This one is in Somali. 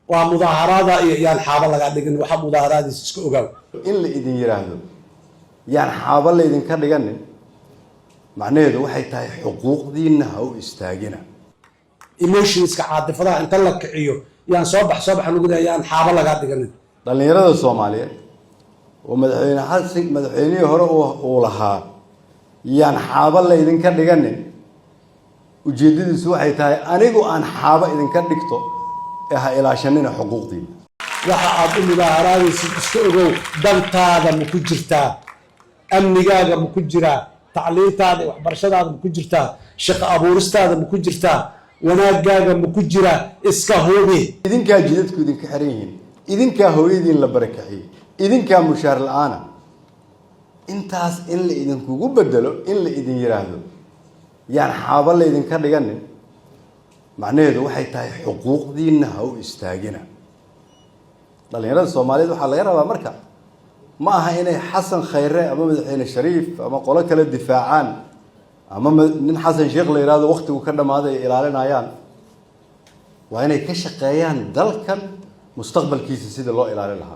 ومظاهرات يعني حابة لقى دقن وحب مظاهرات يسكو جو إلا إذن يراهدو يعني حابة اللي إذن كان دقن معناه ذو waxay tahay xuquuqdiina ha u istaagina emotions ka caadifada inta la kiciyo yaan soo bax lagu leeyahay xaaba laga dhiganin dhalinyarada Soomaaliyeed oo madaxweynihii hore uu lahaa yaan xaaba la idin ka dhiganin ujeedadiisu waxay tahay anigu aan xaaba idin ka dhigto ee ha ilaashanina xuquuqdiina waxa aad u mudaaharaadaysa iska ogow dantaada ma ku jirtaa amnigaaga ma ku jiraa تعليمتاada waxbarashadaada ma ku jirtaa shaqo abuuristaada ma ku jirtaa wanaagaaga ma ku jira iska hubi idinka jidadku idinka xiran yihiin idinka hooyadiin la barakaciyay idinka mushaar la'aana intaas in la idinkugu bedelo in la idin yiraahdo yaan xaaba la idin ka dhiganin macnaheedu waxay tahay xuquuqdiina ha u istaagina dhalinyarada Soomaaliyeed waxa laga rabaa marka ما aha inay xasan khayre ama madaxweyne shariif ama qolo kale difaacaan ama nin xasan sheekh la yiraahdo waqtigu ka dhamaaday ilaalinayaan waa inay ka shaqeeyaan dalkan mustaqbalkiisa sida loo ilaalin lahaa